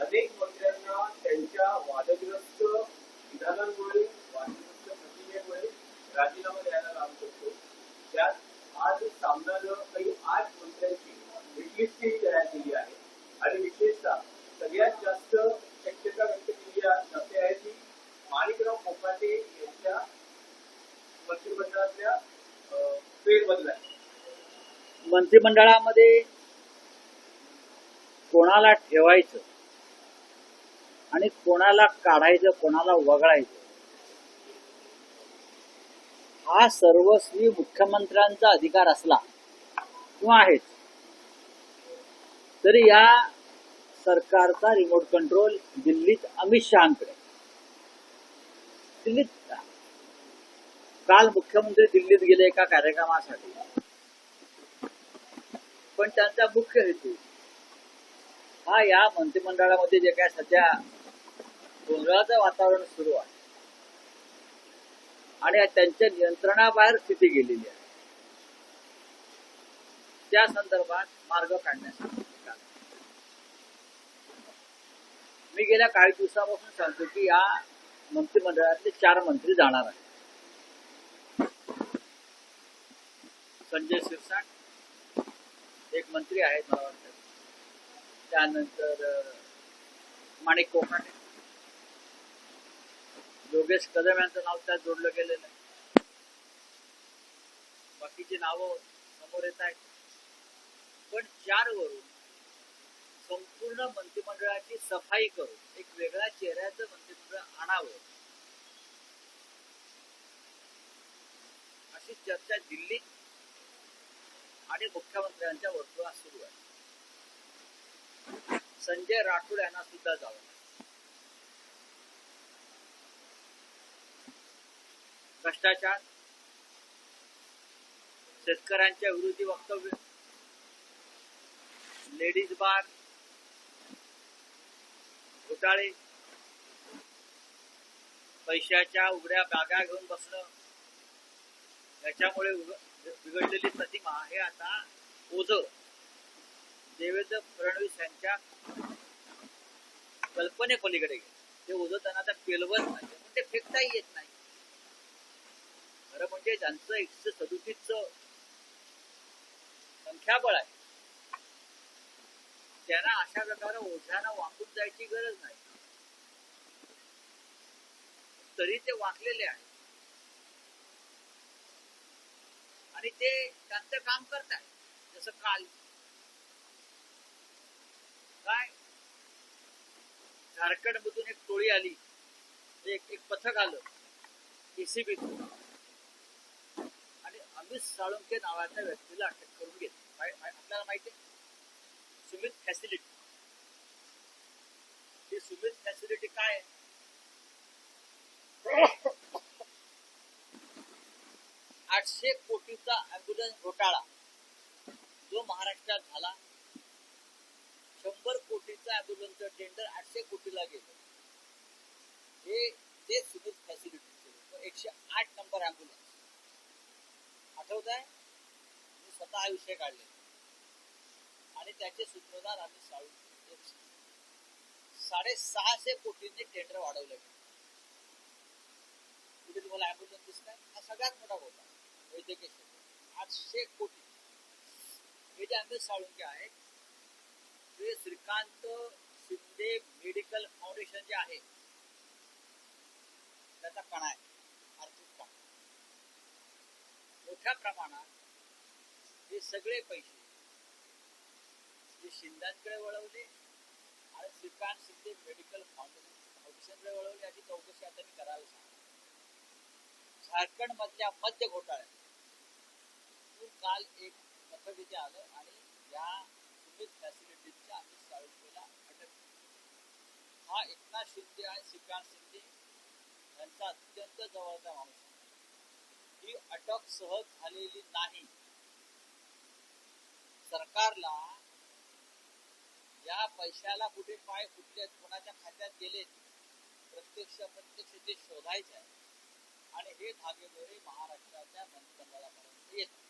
अनेक मंत्र्यांना त्यांच्या वादग्रस्त विधानांमुळे वादग्रस्त प्रतिमेमुळे राजीनामा द्यायला लागू शकतो. त्यात आज सामनानं काही 8 मंत्र्यांची हिटलिस्टही तयार केली आहे आणि विशेषतः सगळ्यात जास्त शक्यता व्यक्त केली आहे की माणिकराव कोकाटे यांच्या मंत्रिमंडळातल्या फेरबदल आहे. मंत्रिमंडळामध्ये कोणाला ठेवायचं आणि कोणाला काढायचं, कोणाला वगळायचं, हा सर्वस्वी मुख्यमंत्र्यांचा अधिकार असला किंवा आहेच, तरी या सरकारचा रिमोट कंट्रोल दिल्लीत अमित शहांकडे. दिल्लीत काल मुख्यमंत्री दिल्लीत गेले एका कार्यक्रमासाठी, पण त्यांचा मुख्य हेतू हा या मंत्रिमंडळामध्ये जे काय सध्या गोंधळाचं वातावरण सुरू आहे आणि त्यांच्या नियंत्रणाबाहेर स्थिती गेलेली आहे, त्या संदर्भात मार्ग काढण्यासाठी मी गेल्या काही दिवसापासून सांगतो की या मंत्रिमंडळातले 4 मंत्री जाणार आहेत. संजय शिरसाट एक मंत्री आहेत मला वाटतं, त्यानंतर माणिक कोकाटे, योगेश कदम यांचं नाव त्यात जोडलं गेलेलं आहे. बाकीची नावं समोर येत आहेत, पण 4 वरून संपूर्ण मंत्रिमंडळाची सफाई करून एक वेगळ्या चेहऱ्याचं मंत्रिमंडळ आणावं अशी चर्चा दिल्लीत आणि मुख्यमंत्र्यांच्या वर्तुळात सुरू आहे. संजय राठोड यांना सुद्धा जावं. भ्रष्टाचार, शेतकऱ्यांच्या विरोधी वक्तव्य, लेडीज बार, घोटाळे, पैशाच्या उघड्या बॅगा घेऊन बसणं, याच्यामुळे बिघडलेली प्रतिमा हे आता ओझं देवेंद्र फडणवीस यांच्या कल्पनेपलीकडे गेले. ते ओझं त्यांना आता पेलवत नाही, पण ते फेकताही येत नाही. खरं म्हणजे ज्यांचं 137चं संख्याबळ आहे त्यांना अशा प्रकारे ओझ्यानं वाकून जायची गरज नाही, तरी ते वाकलेले आहे आणि ते त्यांचं काम करत आहे. जसं काल काय झारखंड मधून एक टोळी आली, एक पथक आलं एसीबी आणि अमित साळुंखे नावाच्या व्यक्तीला अटक करून घेतली. आपल्याला माहिती आहे सुमित फॅसिलिटी. ही सुमित फॅसिलिटी काय आहे? 800 कोटीचा अँब्युलन्स घोटाळा जो महाराष्ट्रात झाला, 100 कोटीचा अँब्युलन्सचं टेंडर 800 कोटीला गेलं. हे ते सुमित फॅसिलिटी 108 नंबर अँब्युलन्स आठवत आहे. मी स्वतः हा विषय काढले आणि त्याचे सूत्रधार आम्ही 650 कोटींनी टेंडर वाढवलं. कुठे तुम्हाला अँब्युलन्स दिसत? हा सगळ्यात मोठा घोटाळा वैद्यकीय क्षेत्र. 800 कोटी. हे जे अमित साळुंखे आहेत ते श्रीकांत शिंदे मेडिकल फाउंडेशन जे आहे त्याचा कणा आहे, आर्थिक कणा. मोठ्या प्रमाणात हे सगळे पैसे जे शिंदेकडे वळवले आणि श्रीकांत शिंदे मेडिकल फाउंडेशनकडे वळवले याची चौकशी आता मी करायला सांगितलं. झारखंड मधल्या मध्य घोटाळ्यात काल एक पथक इथे आलं आणि या सुमित फॅसिलिटीच्या अमित साळुंखेला अटक. हा एकनाथ शिंदे आणि श्रीकांत शिंदे यांचा अत्यंत जवळचा माणूस आहे. ही अटक सहज झालेली नाही. सरकारला या पैशाला कुठे पाय फुटलेत, कोणाच्या खात्यात गेलेत, प्रत्यक्ष ते शोधायचे आहे आणि हे धागेदोरे महाराष्ट्राच्या मंत्रिमंडळापर्यंत येतात.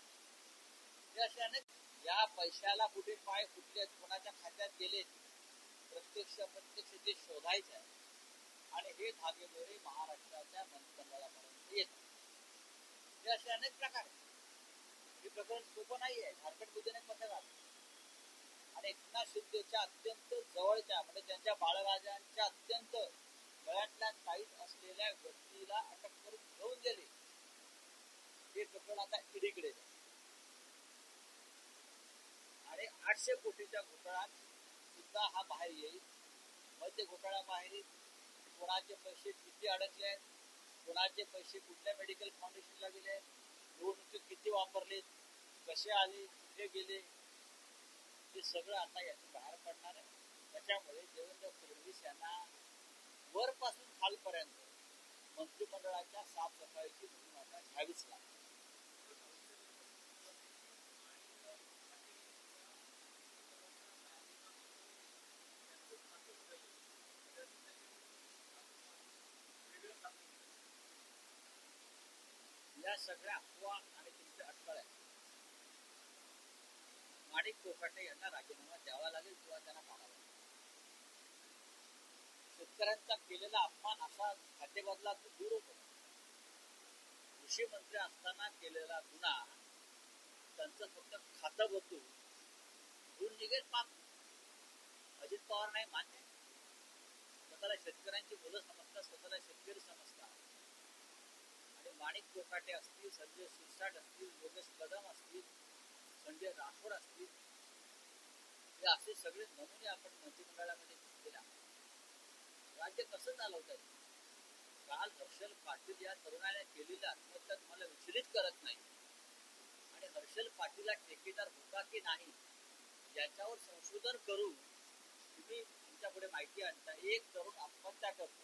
या पैशाला कुठे पाय फुटलेत, कोणाच्या खात्यात गेलेत, प्रत्यक्ष अप्रत्यक्ष जे शोधायचं आहे आणि हे धागेदोरे महाराष्ट्राच्या मंत्रिमंडळापर्यंत येतात. हे असे अनेक प्रकार आहेत. हे प्रकरण सोपं नाही आहे. झारखंडमध्ये एक पथक आलं आणि एकनाथ शिंदेच्या अत्यंत जवळच्या म्हणजे त्यांच्या बाळराजांच्या अत्यंत गळ्यातल्या टाईट असलेल्या व्यक्तीला अटक करून घेऊन गेले. हे प्रकरण आता ईडीकडे आणि 800 कोटीच्या घोटाळ्यात सुद्धा हा बाहेर येईल. मध्य घोटाळा बाहेर कोणाचे पैसे किती अडकले आहेत, कोणाचे पैसे कुठल्या मेडिकल फाउंडेशनला गेले, निवडणुकीत किती वापरले, कसे आले, कुठे गेले, हे सगळं आता यातून बाहेर पडणार आहे. त्याच्यामुळे देवेंद्र फडणवीस यांना वरपासून खालपर्यंत मंत्रिमंडळाच्या साफसफाईची मोहीम आता घ्यावीच लागते. या सगळ्या अफवा आणि तुमच्या अटकळ आहेत. माणिक कोकाटे यांना राजीनामा द्यावा लागेल किंवा त्यांना काढावा लागेल. शेतकऱ्यांचा केलेला अपमान असा खातेबदलात दूर होतो. कृषी मंत्री असताना केलेला गुन्हा त्यांचं फक्त खातं बदलून दूर निघेल पाप. अजित पवार नाही मान्य. स्वतःला शेतकऱ्यांची मुलं समजतात, स्वतःला शेतकरी समजतात. आणि माणिक कोकाटे असतील, संजय शिरसाट असतील, योगेश कदम असतील, संजय राठोड असतील, हे असे सगळे नमुने आपण मंत्रिमंडळामध्ये घेतलेले आहोत. राज्य कसं चालवता येईल? काल हर्षल पाटील या तरुणाने केलेल्या आत्महत्या तुम्हाला विचलित करत नाही आणि हर्षल पाटीलला ठेकेदार होता की नाही याच्यावर संशोधन करून तुम्ही तुमच्यापुढे माहिती आणता. एक तरुण आत्महत्या करतो,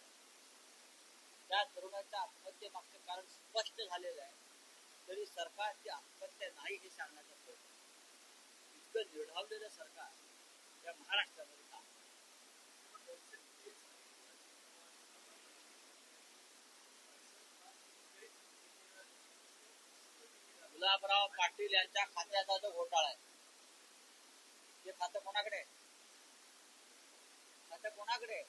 त्या तरुणाच्या आत्महत्येमागचं कारण स्पष्ट झालेलं आहे, तरी सरकार ती आत्महत्या नाही हे सांगण्याचा प्रयत्न. इतकं निर्ढावलेलं सरकार या महाराष्ट्रामध्ये का? गुलाबराव पाटील यांच्या खात्याचा जो घोटाळा आहे, ते खातं कोणाकडे आहे? खातं कोणाकडे आहे?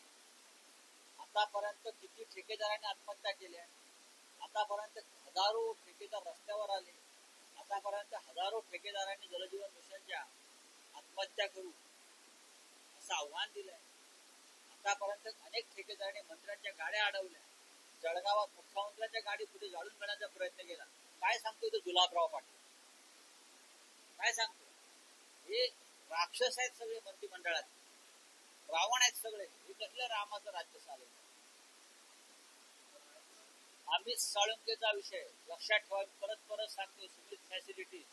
आतापर्यंत किती ठेकेदारांनी आत्महत्या केल्या? आतापर्यंत हजारो ठेकेदार रस्त्यावर आले. आतापर्यंत हजारो ठेकेदारांनी जलजीवन मिशनच्या आत्महत्या करू असं आव्हान दिलंय. आतापर्यंत अनेक ठेकेदारांनी मंत्र्यांच्या गाड्या अडवल्या. जळगावात मुख्यमंत्र्यांच्या गाडी कुठे जाळून घेण्याचा प्रयत्न केला. काय सांगतोय तो गुलाबराव पाटील? काय सांगतो? हे राक्षस आहेत सगळे मंत्रिमंडळात, रावण आहेत सगळे. हे कसलं रामाचं राज्य चालवतं? अमित साळुंकेचा विषय लक्षात ठेवा. परत परत सांगतो, Sumit facility,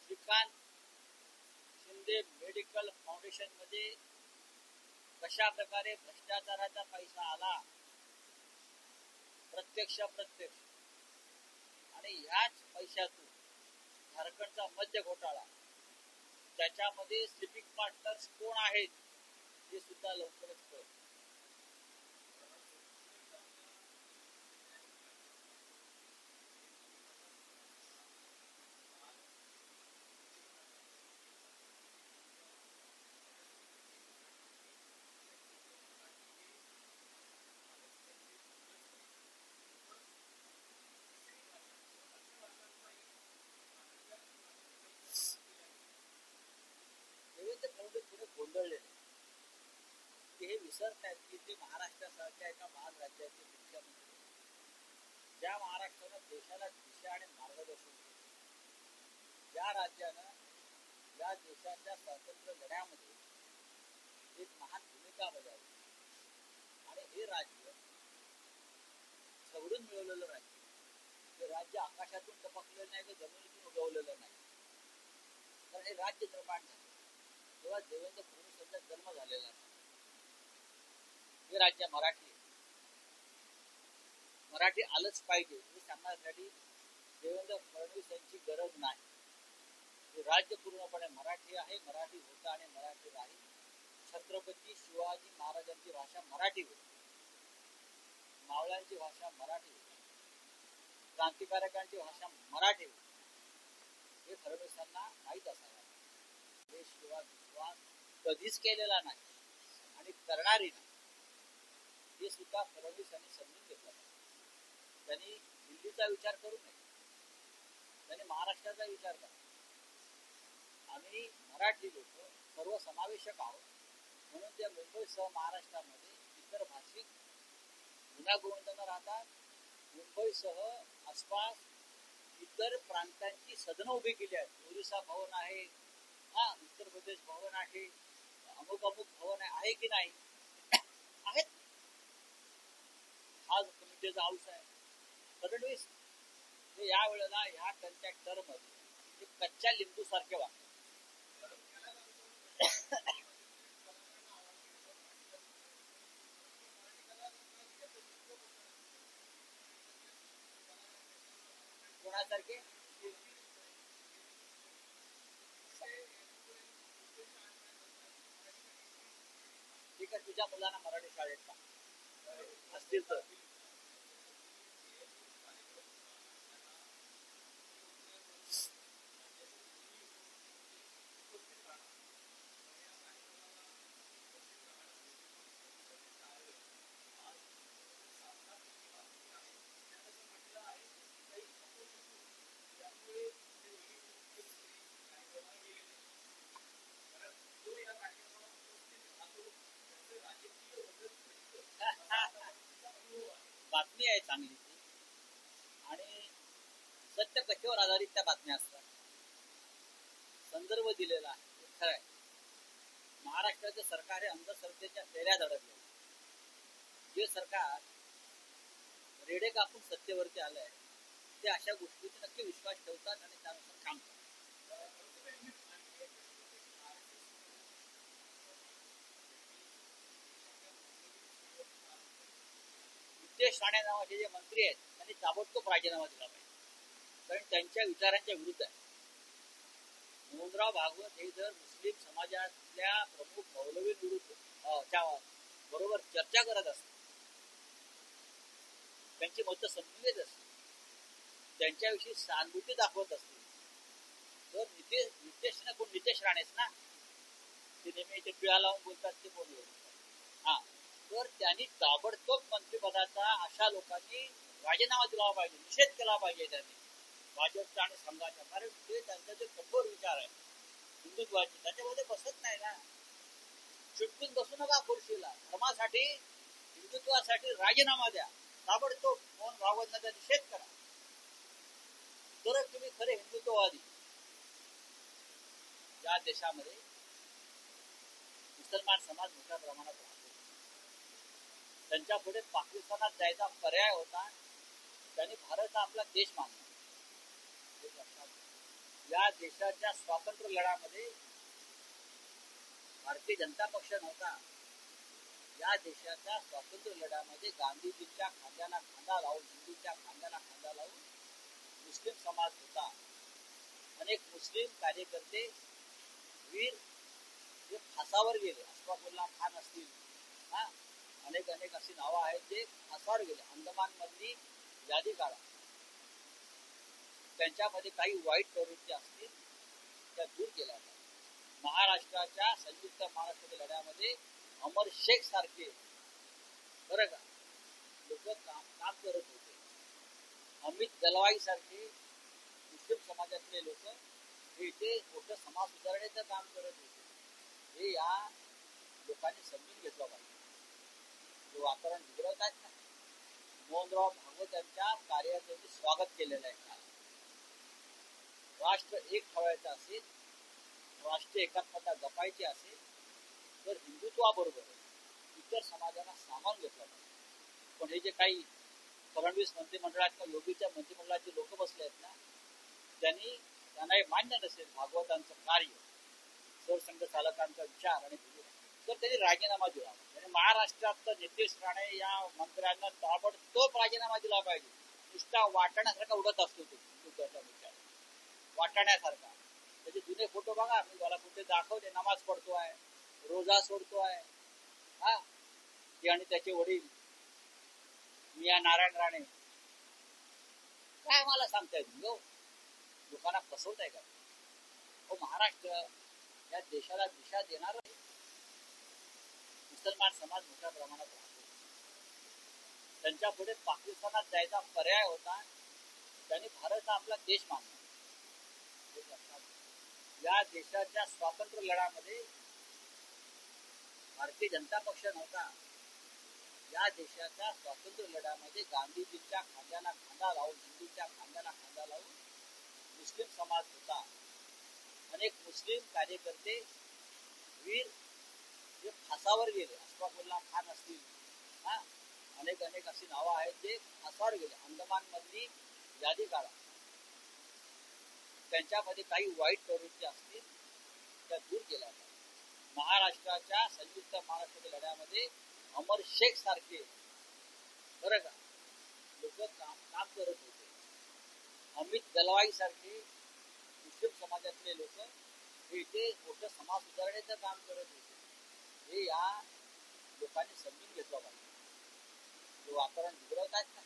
Shrikant Shinde medical foundation मध्ये कशा प्रकारे भ्रष्टाचाराचा पैसा आला, प्रत्यक्ष अप्रत्यक्ष, आणि याच पैशातून झारखंडचा मद्य घोटाळा, त्याच्यामध्ये स्लिपिंग पार्टनर्स कोण आहेत हे सुद्धा लवकरच कळेल. देवेंद्र फडणवीस पुढे गोंधळलेले की हे विसरत आहेत की ते महाराष्ट्रासारख्या एका महान राज्याचे मुख्यमंत्री, ज्या महाराष्ट्रानं देशाला दिशा आणि मार्गदर्शन केलं, ज्या राज्यानं या देशाच्या स्वातंत्र्य लढ्यामध्ये एक महान भूमिका बजावली, आणि हे राज्य सवडून मिळवलेलं राज्य, हे राज्य आकाशातून टपकलेलं नाही, जमिनीतून उगवलेलं नाही, तर हे राज्य निर्माण झालं तेव्हा देवेंद्र फडणवीस यांचा जन्म झालेला आहे. हे राज्य मराठी आहे, मराठी आलंच पाहिजे हे सांगण्यासाठी देवेंद्र फडणवीस यांची गरज नाही. हे राज्य पूर्णपणे मराठी आहे, मराठी होता आणि मराठी राहील. छत्रपती शिवाजी महाराजांची भाषा मराठी होती, मावळ्यांची भाषा मराठी होती, क्रांतिकारकांची भाषा मराठी होती. हे फडणवीसांना माहीत असायला. हे शिवाय विश्वास कधीच केलेला नाही आणि करणारही नाही. हे सुद्धा फडणवीस यांनी समजून घेतलं पाहिजे. त्यांनी दिल्लीचा विचार करू नये, त्यांनी महाराष्ट्राचा विचार करा. आम्ही मराठी लोक सर्वसमावेशक आहोत, म्हणून त्या मुंबईसह महाराष्ट्रामध्ये इतर भाषिक गुण्यागोविंदांना राहतात. मुंबईसह आसपास इतर प्रांतांची सदनं उभी केली आहेत. ओरिसा भवन आहे, उत्तर प्रदेश भवन आहे, अमुक अमुक भवन आहे की नाही? आहेत. हा कमिटीचा हाऊस आहे. फडणवीस हे या वेळेला ह्या त्यांच्या टर्म मध्ये कच्च्या लिंबू सारखे वाटतात. कोणासारखे? ठीक आहे, तुझ्या मुलांना मराठी शाळेत का असतील तर बातमी आहे चांगली आणि सत्य कथेवर आधारित त्या बातम्या असतात. संदर्भ दिलेला आहे, खरं आहे. महाराष्ट्राचे सरकार हे अंधश्रद्धेच्या फेऱ्या धडकले. जे सरकार रेडे कापून सत्तेवरती आलंय ते अशा गोष्टींचा नक्की विश्वास ठेवतात आणि त्यानुसार काम करतात. नितेश राणे नावाचे जे मंत्री आहेत त्यांनी ताबडतोब राजीनामा दिला पाहिजे, कारण त्यांच्या विचारांच्या विरुद्ध आहे. मोहनराव भागवत हे जर मुस्लिम समाजातल्या प्रमुख मौलवींविरुद्ध बरोबर चर्चा करत असतात, त्यांची मतं समजून घेत असतील, त्यांच्याविषयी सहानुभूती दाखवत असतील, तर नितेश राणेच ना, ते नेहमी ते पिळा लावून बोलतात ते कोण बोलतात. तर त्यांनी ताबडतोब मंत्रिपदाचा अशा लोकांनी राजीनामा दिला पाहिजे, निषेध केला पाहिजे त्यांनी भाजपचा आणि संघाचा. कारण ते त्यांचा जे कठोर विचार आहे हिंदुत्वाचे त्याच्यामध्ये बसत नाही ना. चिटकून बसू नका खुर्शीला. धर्मासाठी हिंदुत्वासाठी राजीनामा द्या ताबडतोब. मोहन भागवतांचा निषेध करा, तरच तुम्ही खरे हिंदुत्ववादी. या देशामध्ये मुसलमान समाज मोठ्या प्रमाणात राहतो. त्यांच्या पुढे पाकिस्तानात जायचा पर्याय होता, त्यांनी भारत हा आपला देश मानला. या देशाच्या स्वातंत्र्य लढ्यामध्ये भारतीय जनता पक्ष नव्हता. या देशाच्या स्वातंत्र्य लढ्यामध्ये गांधीजींच्या खांद्याला खांदा लावून, हिंदूंच्या खांद्याला खांदा लावून मुस्लिम समाज होता. अनेक मुस्लिम कार्यकर्ते वीर जे फासावर गेले, अशफाकुल्ला खान असतील, अनेक अशी नावं आहेत जे फासावर गेले. अंदमान मधली यादी काढा, त्यांच्यामध्ये काही वाईट प्रवृत्ती असतील त्या दूर केल्या. महाराष्ट्राच्या संयुक्त महाराष्ट्राच्या लढ्यामध्ये अमर शेख सारखे बरं का लोक काम करत होते. अमित दलवाई सारखे मुस्लिम समाजातले लोक हे इथे मोठं समाज सुधारण्याचं काम करत होते. हे या लोकांनी समजून घेतलं पाहिजे. जे वातावरण बिघडवत आहेत ना, मोहनराव भागवत यांच्या कार्याचं स्वागत केलेलं आहे. राष्ट्र एक ठेवायचं असेल, राष्ट्रीय एकात्मता जपायची असेल तर हिंदुत्वाबरोबर इतर समाजांना सामावून घेतलं पाहिजे. पण हे जे काही फडणवीस मंत्रिमंडळात किंवा योगीच्या मंत्रिमंडळाचे लोक बसले आहेत ना, त्यांना हे मान्य नसेल भागवतांचं कार्य, सरसंघचालकांचा विचार आणि तर त्यांनी राजीनामा दिला. आणि महाराष्ट्रात नितेश राणे या मंत्र्यांना ताबडतोब राजीनामा दिला पाहिजे. नुसता वाटण्यासारखा उडत असतो तो हिंदुत्वाचा विचार, वाटाण्यासारखा. त्याचे जुने फोटो बघा, मी मला कुठे दाखवले, नमाज पडतोय, रोजा सोडतोय, आणि त्याचे वडील मिया नारायण राणे. काय मला सांगताय तुम्ही? लोकांना फसवताय का? महाराष्ट्र या देशाला दिशा देणार मुसलमान समाज मोठ्या प्रमाणात राहतो. त्यांच्या पुढे पाकिस्तानात जायचा पर्याय होता. त्यांनी भारत हा आपला देश मानला. या देशाच्या स्वातंत्र्य लढ्यामध्ये भारतीय जनता पक्ष नव्हता. या देशाच्या स्वातंत्र्य लढ्यामध्ये गांधीजींच्या खांद्याला खांदा लावून, हिंदूच्या खांद्याला खांदा लावून मुस्लिम समाज होता. अनेक मुस्लिम कार्यकर्ते वीर जे फासावर गेले, अशफाकुल्ला खान असतील, अनेक अनेक अशी नावं आहेत जे फासावर गेले. अंदमान मधली यादी काढा, त्यांच्यामध्ये काही वाईट प्रवृत्ती असतील त्या दूर केल्या. महाराष्ट्राच्या संयुक्त महाराष्ट्राच्या लढ्यामध्ये अमर शेख सारखे बरं का लोक काम करत होते. अमित दलवाई सारखे मुस्लिम समाजातले लोक हे इथे मोठं समाज सुधारण्याचं काम करत होते. हे या लोकांनी समजून घेतलं पाहिजे. जे वातावरण बिघडवत आहेत ना,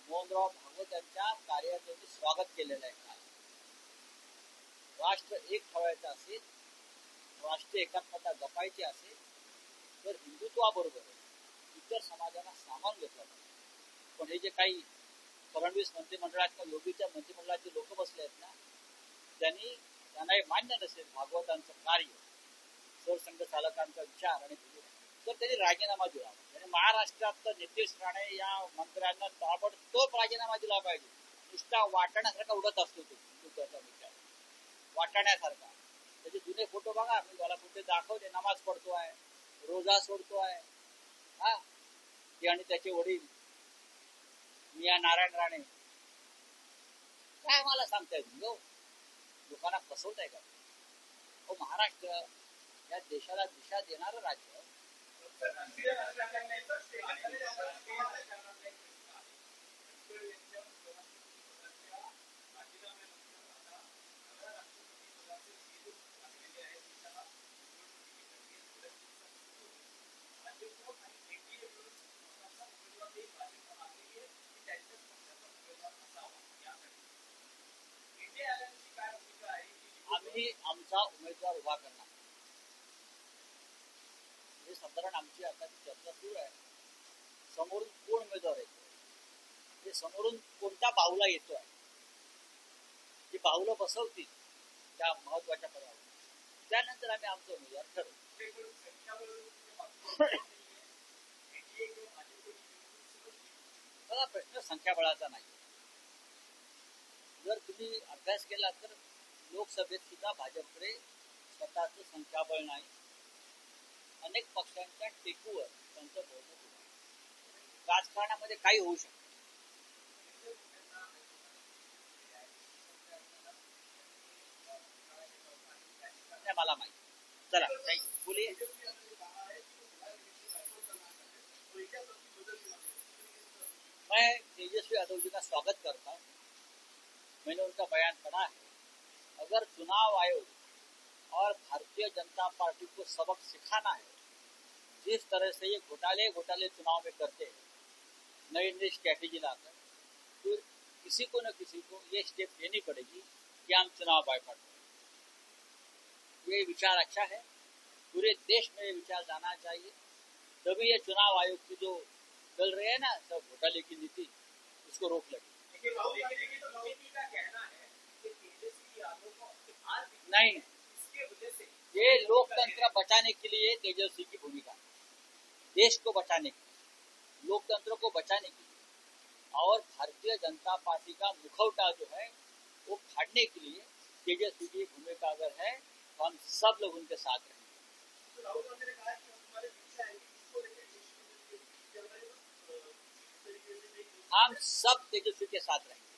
मोहनराव भागवत यांच्या कार्याचं स्वागत केलेलं आहे. काल राष्ट्र एक ठेवायचं असेल, राष्ट्रीय एकात्मता जपायची असेल तर हिंदुत्वाबरोबर इतर समाजांना सामावून घेतलं पाहिजे. पण हे जे काही फडणवीस मंत्रिमंडळात किंवा योगीच्या मंत्रिमंडळाचे लोक बसले आहेत ना, त्यांना हे मान्य नसेल भागवतांचं कार्य, सरसंघ चालकांचा विचार आणि तर त्यांनी राजीनामा दिला. आणि महाराष्ट्रात नितेश राणे या मंत्र्यांना ताबडतोब राजीनामा दिला पाहिजे. नुसता वाटाण्यासारखा उडत असतो तो हिंदुत्वाचा विचार, वाटाण्यासारखा. त्याचे जुने फोटो बघा, मी मला कुठे दाखवते, नमाज पडतोय, रोजा सोडतोय, ते आणि त्याचे वडील मिया नारायण राणे. काय मला सांगताय तुम्ही? लोकांना फसवताय का? महाराष्ट्र या देशाला दिशा देणारं राज्य. आम्ही आमचा उमेदवार उभा करणार. हे साधारण आमची आता चर्चा सुरू आहे. समोरून कोण उमेदवार येतो, हे समोरून कोणत्या बाहुला येतोय, जी बाहुलं बसवतील त्या महत्वाच्या पदावर, त्यानंतर आम्ही आमचा उमेदवार ठरवू. मला प्रश्न संख्याबळाचा नाही. जर तुम्ही अभ्यास केला तर लोकसभेत सुद्धा भाजपकडे स्वतःचं संख्याबळ नाही. अनेक पक्षांच्या टेकूवर त्यांचं बहुमत होतं. राजकारणामध्ये काही होऊ शकतं. मला माहिती. चला बोलिए. मैं तेजस्वी यादव जी का स्वागत करता हूँ. मैंने उनका बयान पढ़ा है. अगर चुनाव आयोग और भारतीय जनता पार्टी को सबक सिखाना है, जिस तरह से ये घोटाले चुनाव में करते हैं, नई नई स्ट्रैटेजी लाकर, तो किसी को न किसी को ये स्टेप लेनी पड़ेगी कि हम चुनाव बायकॉट करें. ये विचार अच्छा है. पूरे देश में ये विचार जाना चाहिए. तभी ये चुनाव आयोग की जो चल रहे हैं ना सब घोटाले की नीति, उसको रोक लगे. नहीं, ये लोकतंत्र बचाने के लिए तेजस्वी की भूमिका, देश को बचाने की, लोकतंत्र को बचाने की, और भारतीय जनता पार्टी का मुखौटा जो है वो फाड़ने के लिए तेजस्वी की भूमिका अगर है तो हम सब लोग उनके साथ रहेंगे. हम सब तेजस्वी के साथ रहेंगे.